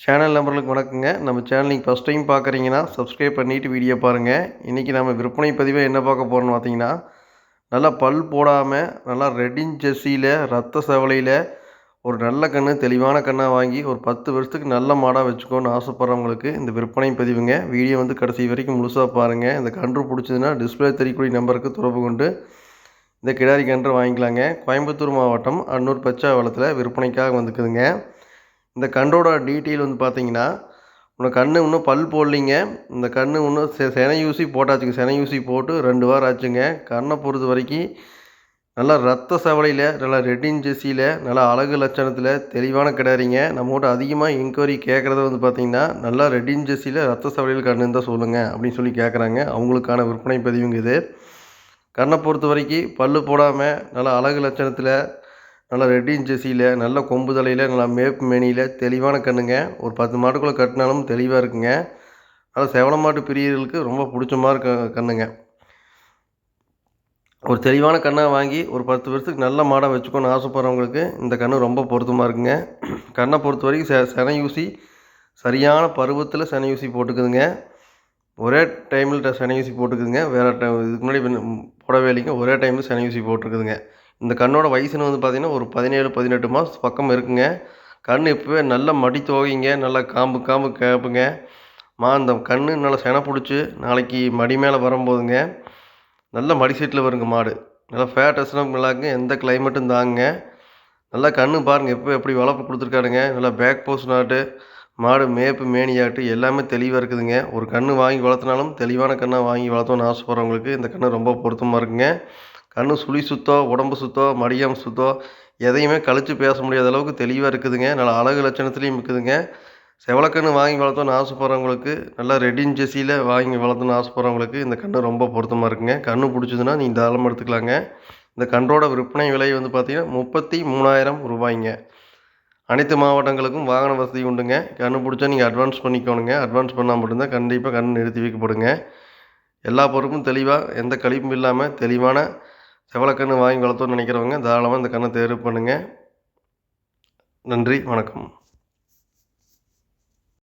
Channel நம்பர்களுக்கு வணக்கங்க. நம்ம channel நீங்கள் ஃபஸ்ட் டைம் பார்க்குறீங்கன்னா சப்ஸ்கிரைப் பண்ணிவிட்டு வீடியோ பாருங்கள். இன்றைக்கி நம்ம விற்பனை பதிவை என்ன பார்க்க போகிறோம்னு பார்த்தீங்கன்னா, நல்லா பல் போடாமல் நல்லா ரெட்டின் ஜெர்சியில் ரத்த செவலையில் ஒரு நல்ல கன்று தெளிவான கன்னாக வாங்கி ஒரு 10 வருஷத்துக்கு நல்ல மாடாக வச்சுக்கோன்னு ஆசைப்பட்றவங்களுக்கு இந்த விற்பனை பதிவுங்க. வீடியோ கடைசி வரைக்கும் முழுசாக பாருங்கள். இந்த கன்று பிடிச்சதுன்னா டிஸ்பிளே தெரியக்கூடிய நம்பருக்கு தொடர்பு கொண்டு இந்த கிடாரி கன்று வாங்கிக்கலாங்க. கோயம்புத்தூர் மாவட்டம் அன்னூர் பச்சாவளத்தில் விற்பனைக்காக வந்துக்குதுங்க. இந்த கன்றோட டீட்டெயில் பார்த்தீங்கன்னா, உனக்கு கன்று இன்னும் பல் போடலிங்க. இந்த கன்று இன்னும் செனை ஊசி போட்டாச்சுங்க. செனை ஊசி போட்டு 2 வாரம் ஆச்சுங்க. கன்றை பொறுத்த வரைக்கும் நல்லா ரத்த சவலையில் நல்லா ரெட்டின் ஜெர்சியில் நல்லா அழகு லட்சணத்தில் தெளிவான கிடாரிங்க. நம்மகிட்ட அதிகமாக என்கொயரி கேட்குறத பார்த்தீங்கன்னா, நல்லா ரெட்டின் ஜெர்சியில் ரத்த சவலையில் கன்று இருந்தால் சொல்லுங்கள் அப்படின்னு சொல்லி கேட்குறாங்க. அவங்களுக்கான விற்பனை பதிவுங்க இது. கன்றை பொறுத்த வரைக்கும் பல் போடாமல் நல்லா அழகு லட்சணத்தில் நல்லா ரெட்டின் ஜெர்சியில் நல்ல கொம்பு தலையில் நல்லா மேப்பு மேனியில் தெளிவான கன்றுங்க. ஒரு 10 மாட்டுக்குள்ளே கட்டினாலும் தெளிவாக இருக்குங்க. நல்லா செவல மாட்டு பிரியர்களுக்கு ரொம்ப பிடிச்ச மாதிரி கன்றுங்க. ஒரு தெளிவான கன்றாக வாங்கி ஒரு 10 வருஷத்துக்கு நல்ல மாடாக வச்சுக்கோன்னு ஆசைப்படுறவங்களுக்கு இந்த கன்று ரொம்ப பொருத்தமாக இருக்குங்க. கன்றை பொறுத்த வரைக்கும் செனை ஊசி சரியான பருவத்தில் செனை ஊசி போட்டுக்குதுங்க. ஒரே டைமில் செனை ஊசி போட்டுக்குதுங்க. வேறு இதுக்கு முன்னாடி போடவே இல்லைங்க. ஒரே டைமில் செனை ஊசி போட்டிருக்குதுங்க. இந்த கண்ணோட வயசுன்னு பார்த்தீங்கன்னா ஒரு 17, 18 மாதம் பக்கம் இருக்குங்க. கண் இப்போவே நல்ல மடி தோகைங்க. நல்லா காம்பு கேட்புங்க. இந்த கண் நல்லா செனை பிடிச்சி நாளைக்கு மடி மேலே வரும்போதுங்க நல்ல மடி செட்டில் வருங்க மாடு. நல்லா ஃபேட்டஸ்லாம் நல்லாங்க. எந்த கிளைமேட்டும் தாங்குங்க. நல்லா கண் பாருங்கள் இப்போ எப்படி வளர்ப்பு கொடுத்துருக்காருங்க. நல்லா பேக் போஸ்ட் நாட்டு மாடு மேப்பு மேனியாட்டு எல்லாமே தெளிவாக இருக்குதுங்க. ஒரு கன்று வாங்கி வளர்த்தினாலும் தெளிவான கன்றாக வாங்கி வளர்த்தோன்னு ஆசைப்படுறவங்களுக்கு இந்த கன்று ரொம்ப பொருத்தமாக இருக்குங்க. கண்ணு சுழி சுத்தம், உடம்பு சுத்தம், மடியாம் சுத்தம், எதையுமே கழித்து பேச முடியாத அளவுக்கு தெளிவாக இருக்குதுங்க. நல்லா அழகு லட்சணத்துலேயும் இருக்குதுங்க. செவலக்கன்று வாங்கி வளர்த்தோன்னு ஆசைப்படுறவங்களுக்கு நல்லா ரெட்டின் ஜெர்சியில் வாங்கி வளர்த்தோன்னு ஆசைப்படுறவங்களுக்கு இந்த கன்று ரொம்ப பொருத்தமாக இருக்குங்க. கன்று பிடிச்சதுன்னா நீங்கள் தாராளமாக எடுத்துக்கலாங்க. இந்த கன்றோட விற்பனை விலை பார்த்தீங்கன்னா 33,000 ரூபாய்ங்க. அனைத்து மாவட்டங்களுக்கும் வாகன வசதி உண்டுங்க. கன்று பிடிச்சா நீங்கள் அட்வான்ஸ் பண்ணிக்கோணுங்க. அட்வான்ஸ் பண்ணால் மட்டும்தான் கண்டிப்பாக கன்று நிறுத்தி வைக்கப்படுங்க. எல்லா பொருட்களும் தெளிவாக எந்த கழிப்பும் இல்லாமல் தெளிவான செவலக்கன்று வாங்கி வளர்த்தோன்னு நினைக்கிறவங்க தாராளமாக இந்த கன்றை தேர்வு பண்ணுங்கள். நன்றி, வணக்கம்.